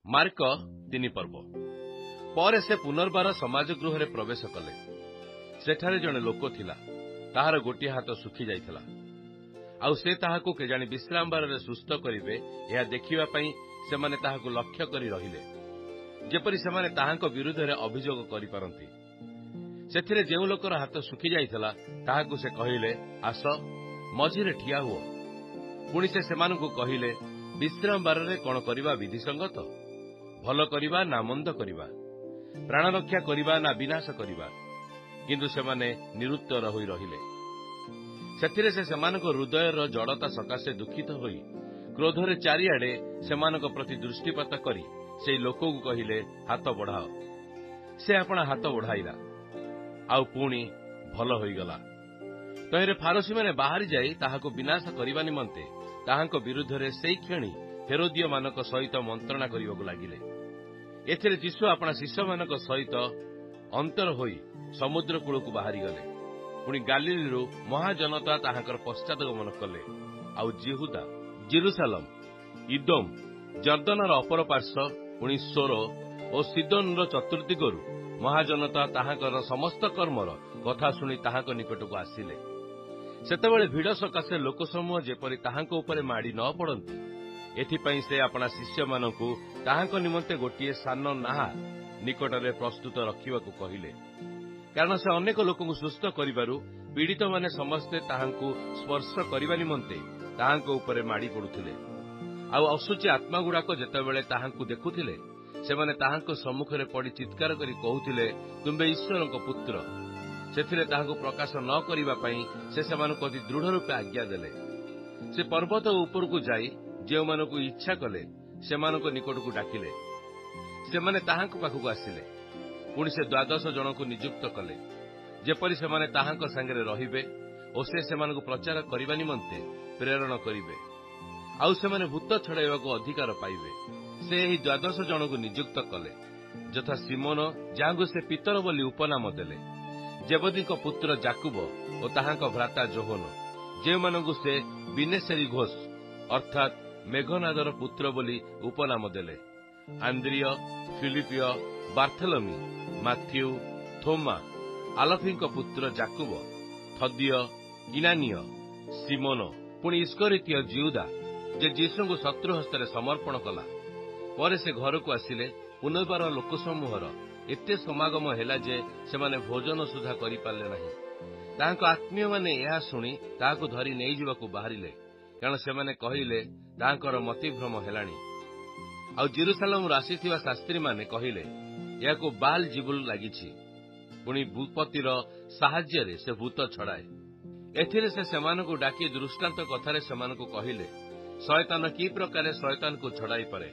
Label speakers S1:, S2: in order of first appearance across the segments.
S1: Mark 3 ପର୍ବ ପରେ ସେ ପୁନର୍ବାର ସମାଜ ଗୃହରେ ପ୍ରବେଶ କଲେ। ସେଠାରେ ଜଣେ ଲୋକ ଥିଲା, ତାହାର ଗୋଟିଏ ହାତ ଶୁଖି ଯାଇଥିଲା। ଆଉ ସେ ତାହାକୁ କେଜାଣି ବିଶ୍ରାମବାରରେ ସୁସ୍ଥ କରିବେ, ଏହା ଦେଖିବା ପାଇଁ ସେମାନେ ତାହାକୁ ଲକ୍ଷ୍ୟ କରି ରହିଲେ, ଯେପରି ସେମାନେ ତାହାଙ୍କ ବିରୁଦ୍ଧରେ ଅଭିଯୋଗ କରିପାରନ୍ତି। ସେଥିରେ ଯେଉଁ ଲୋକର ହାତ ଶୁଖି ଯାଇଥିଲା ତାହାକୁ ସେ କହିଲେ, ଆସ, ମଝିରେ ଠିଆ ହୁଅ। ପୁଣି ସେ ସେମାନଙ୍କୁ କହିଲେ, ବିଶ୍ରାମବାରରେ କଣ କରିବା ବିଧିସଙ୍ଗତ? ଭଲ କରିବା ନା ମନ୍ଦ କରିବା? ପ୍ରାଣ ରକ୍ଷା କରିବା ନା ବିନାଶ କରିବା? କିନ୍ତୁ ସେମାନେ ନିରୁତ୍ତର ହୋଇ ରହିଲେ। ସେଥିରେ ସେ ସେମାନଙ୍କ ହୃଦୟର ଜଡ଼ତା ସକାଶେ ଦୁଃଖିତ ହୋଇ କ୍ରୋଧରେ ଚାରିଆଡ଼େ ସେମାନଙ୍କ ପ୍ରତି ଦୃଷ୍ଟିପାତ କରି ସେହି ଲୋକକୁ କହିଲେ, ହାତ ବଢ଼ାଅ। ସେ ଆପଣା ହାତ ବଢ଼ାଇଲା, ଆଉ ପୁଣି ଭଲ ହୋଇଗଲା। ତହିଁରେ ଫାରସୀମାନେ ବାହାରି ଯାଇ ତାହାକୁ ବିନାଶ କରିବା ନିମନ୍ତେ ତାହାଙ୍କ ବିରୁଦ୍ଧରେ ସେଇ କ୍ଷଣି ହେରୋଦିୟମାନଙ୍କ ସହିତ ମନ୍ତ୍ରଣା କରିବାକୁ ଲାଗିଲେ। ଏଥିରେ ଯୀଶୁ ଆପଣା ଶିଷ୍ୟମାନଙ୍କ ସହିତ ଅନ୍ତର ହୋଇ ସମୁଦ୍ର କୂଳକୁ ବାହାରିଗଲେ। ପୁଣି ଗାଲିଲରୁ ମହାଜନତା ତାହାଙ୍କର ପଶ୍ଚାତଗମନ କଲେ। ଆଉ ଯିହୁଦା, ଜେରୁସାଲମ, ଇଦୋମ, ଜର୍ଦ୍ଦନର ଅପର ପାର୍ଶ୍ୱ, ପୁଣି ସୋର ଓ ସିଦୋନର ଚତୁର୍ଦ୍ଦିଗରୁ ମହାଜନତା ତାହାଙ୍କର ସମସ୍ତ କର୍ମର କଥା ଶୁଣି ତାହାଙ୍କ ନିକଟକୁ ଆସିଲେ। ସେତେବେଳେ ଭିଡ଼ ସକାଶେ ଲୋକସମୂହ ଯେପରି ତାହାଙ୍କ ଉପରେ ମାଡ଼ି ନ ପଡ଼ନ୍ତି, ଏଥିପାଇଁ ସେ ଆପଣା ଶିଷ୍ୟମାନଙ୍କୁ ତାହାଙ୍କ ନିମନ୍ତେ ଗୋଟିଏ ସାନ ନାହା ନିକଟରେ ପ୍ରସ୍ତୁତ ରଖିବାକୁ କହିଲେ। କାରଣ ସେ ଅନେକ ଲୋକଙ୍କୁ ସୁସ୍ଥ କରିବାରୁ ପୀଡ଼ିତମାନେ ସମସ୍ତେ ତାହାଙ୍କୁ ସ୍ପର୍ଶ କରିବା ନିମନ୍ତେ ତାହାଙ୍କ ଉପରେ ମାଡ଼ି ପଡ଼ୁଥିଲେ। ଆଉ ଅଶୁଚି ଆତ୍ମାଗୁଡ଼ାକ ଯେତେବେଳେ ତାହାଙ୍କୁ ଦେଖୁଥିଲେ, ସେମାନେ ତାହାଙ୍କ ସମ୍ମୁଖରେ ପଡ଼ି ଚିତ୍କାର କରି କହୁଥିଲେ, ତୁମ୍ଭେ ଈଶ୍ୱରଙ୍କ ପୁତ୍ର। ସେଥିରେ ତାହାଙ୍କୁ ପ୍ରକାଶ ନ କରିବା ପାଇଁ ସେ ସେମାନଙ୍କୁ ଅତି ଦୃଢ଼ ରୂପେ ଆଜ୍ଞା ଦେଲେ। ସେ ପର୍ବତ ଉପରକୁ ଯାଇ ଯେଉଁମାନଙ୍କୁ ଇଚ୍ଛା କଲେ ସେମାନଙ୍କ ନିକଟକୁ ଡାକିଲେ। ସେମାନେ ତାହାଙ୍କ ପାଖକୁ ଆସିଲେ। ପୁଣି ସେ 12 ଜଣଙ୍କୁ ନିଯୁକ୍ତ କଲେ, ଯେପରି ସେମାନେ ତାହାଙ୍କ ସାଙ୍ଗରେ ରହିବେ ଓ ସେ ସେମାନଙ୍କୁ ପ୍ରଚାର କରିବା ନିମନ୍ତେ ପ୍ରେରଣ କରିବେ। ଆଉ ସେମାନେ ଭୂତ ଛଡ଼ାଇବାକୁ ଅଧିକାର ପାଇବେ। ସେ ଏହି 12 ଜଣଙ୍କୁ ନିଯୁକ୍ତ କଲେ, ଯଥା ସିମୋନ, ଯାହାଙ୍କୁ ସେ ପିତର ବୋଲି ଉପନାମ ଦେଲେ, ଜେବଦୀଙ୍କ ପୁତ୍ର ଯାକୁବ ଓ ତାହାଙ୍କ ଭ୍ରାତା ଯୋହନ, ଯେଉଁମାନଙ୍କୁ ସେ ବିନେଶେରୀ ଘୋଷ ଅର୍ଥାତ୍ ମେଘନାଦର ପୁତ୍ର ବୋଲି ଉପନାମ ଦେଲେ, ଆନ୍ଦ୍ରିୟ, ଫିଲିପିୟ, ବାର୍ଥେଲମି, ମାଥ୍ୟୁ, ଥୋମା, ଆଲଫିଙ୍କ ପୁତ୍ର ଯାକୁବ, ଥଦିୟ, ଇନାନିୟ, ସିମୋନ, ପୁଣି ଇସ୍କରିତୀୟ ଯିହୁଦା, ଯେ ଯୀଶୁଙ୍କୁ ଶତ୍ରୁ ହସ୍ତରେ ସମର୍ପଣ କଲା। ପରେ ସେ ଘରକୁ ଆସିଲେ। ପୁନର୍ବାର ଲୋକସମୂହର ଏତେ ସମାଗମ ହେଲା ଯେ ସେମାନେ ଭୋଜନ ସୁଦ୍ଧା କରିପାରିଲେ ନାହିଁ। ତାହାଙ୍କ ଆତ୍ମୀୟମାନେ ଏହା ଶୁଣି ତାହାକୁ ଧରି ନେଇଯିବାକୁ ବାହାରିଲେ, କାରଣ ସେମାନେ କହିଲେ, ତାହାଙ୍କର ମତିଭ୍ରମ ହେଲାଣି। ଆଉ ଜେରୁସାଲେମରୁ ଆସିଥିବା ଶାସ୍ତ୍ରୀମାନେ କହିଲେ, ଏହାକୁ ବାଲ୍ ଜିବୁଲ ଲାଗିଛି। ପୁଣି ଭୂପତିର ସାହାଯ୍ୟରେ ସେ ଭୂତ ଛଡ଼ାଏ। ଏଥିରେ ସେ ସେମାନଙ୍କୁ ଡାକି ଦୃଷ୍ଟାନ୍ତ କଥାରେ ସେମାନଙ୍କୁ କହିଲେ, ଶୟତାନ କି ପ୍ରକାରେ ଶୟତାନକୁ ଛଡ଼ାଇପାରେ।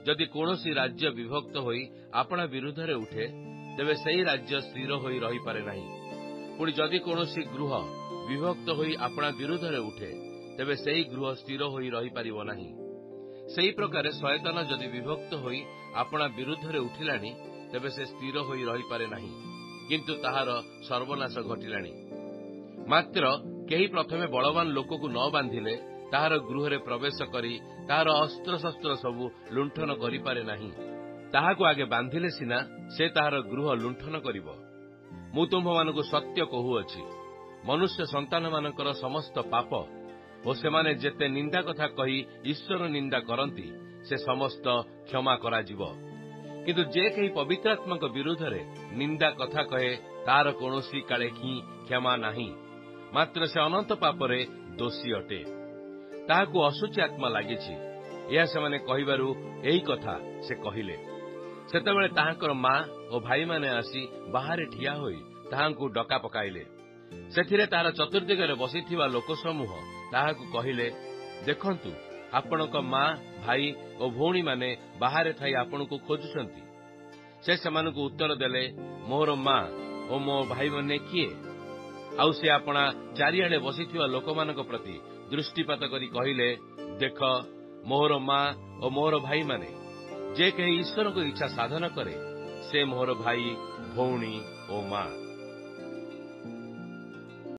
S1: ଯଦି କୌଣସି ରାଜ୍ୟ ବିଭକ୍ତ ହୋଇ ଆପଣା ବିରୁଦ୍ଧରେ ଉଠେ, ତେବେ ସେହି ରାଜ୍ୟ ସ୍ଥିର ହୋଇ ରହିପାରେ ନାହିଁ। ପୁଣି ଯଦି କୌଣସି ଗୃହ ବିଭକ୍ତ ହୋଇ ଆପଣା ବିରୁଦ୍ଧରେ ଉଠେ, ତେବେ ସେହି ଗୃହ ସ୍ଥିର ହୋଇ ରହିପାରିବ ନାହିଁ। ସେହି ପ୍ରକାରେ ଶୟତାନ ଯଦି ବିଭକ୍ତ ହୋଇ ଆପଣା ବିରୁଦ୍ଧରେ ଉଠିଲାଣି, ତେବେ ସେ ସ୍ଥିର ହୋଇ ରହିପାରେ ନାହିଁ, କିନ୍ତୁ ତାହାର ସର୍ବନାଶ ଘଟିଲାଣି। ମାତ୍ର କେହି ପ୍ରଥମେ ବଳବାନ ଲୋକକୁ ନ ବାନ୍ଧିଲେ ତାହାର ଗୃହରେ ପ୍ରବେଶ କରି ତାହାର ଅସ୍ତ୍ରଶସ୍ତ୍ର ସବୁ ଲୁଣ୍ଠନ କରିପାରେ ନାହିଁ। ତାହାକୁ ଆଗେ ବାନ୍ଧିଲେ ସିନା ସେ ତାହାର ଗୃହ ଲୁଣ୍ଠନ କରିବ। ମୁଁ ତୁମ୍ଭମାନଙ୍କୁ ସତ୍ୟ କହୁଅଛି, ମନୁଷ୍ୟ ସନ୍ତାନମାନଙ୍କର ସମସ୍ତ ପାପ ଓ ସେମାନେ ଯେତେ ନିନ୍ଦା କଥା କହି ଈଶ୍ୱର ନିନ୍ଦା କରନ୍ତି, ସେ ସମସ୍ତ କ୍ଷମା କରାଯିବ। କିନ୍ତୁ ଯେ କେହି ପବିତ୍ରାତ୍ମାଙ୍କ ବିରୁଦ୍ଧରେ ନିନ୍ଦା କଥା କହେ, ତାହାର କୌଣସି କାଳେ ହିଁ କ୍ଷମା ନାହିଁ, ମାତ୍ର ସେ ଅନନ୍ତ ପାପରେ ଦୋଷୀ ଅଟେ। ତାହାକୁ ଅଶୁଚି ଆତ୍ମା ଲାଗିଛି। ଏହା ସେମାନେ କହିବାରୁ ଏହି କଥା ସେ କହିଲେ। ସେତେବେଳେ ତାହାଙ୍କର ମା ଓ ଭାଇମାନେ ଆସି ବାହାରେ ଠିଆ ହୋଇ ତାହାଙ୍କୁ ଡକା ପକାଇଲେ। ସେଥିରେ ତାହାର ଚତୁର୍ଦ୍ଦିଗରେ ବସିଥିବା ଲୋକସମୂହ ତାହାକୁ କହିଲେ, ଦେଖନ୍ତୁ, ଆପଣଙ୍କ ମା, ଭାଇ ଓ ଭଉଣୀମାନେ ବାହାରେ ଥାଇ ଆପଣଙ୍କୁ ଖୋଜୁଛନ୍ତି। ସେ ସେମାନଙ୍କୁ ଉତ୍ତର ଦେଲେ, ମୋର ମା ଓ ମୋ ଭାଇମାନେ କିଏ? ଆଉ ସେ ଆପଣା ଚାରିଆଡ଼େ ବସିଥିବା ଲୋକମାନଙ୍କ ପ୍ରତି ଦୃଷ୍ଟିପାତ କରି କହିଲେ, ଦେଖ, ମୋର ମା ଓ ମୋର ଭାଇମାନେ। ଯେ କେହି ଈଶ୍ୱରଙ୍କ ଇଚ୍ଛା ସାଧନ କରେ, ସେ ମୋର ଭାଇ, ଭଉଣୀ ଓ ମା।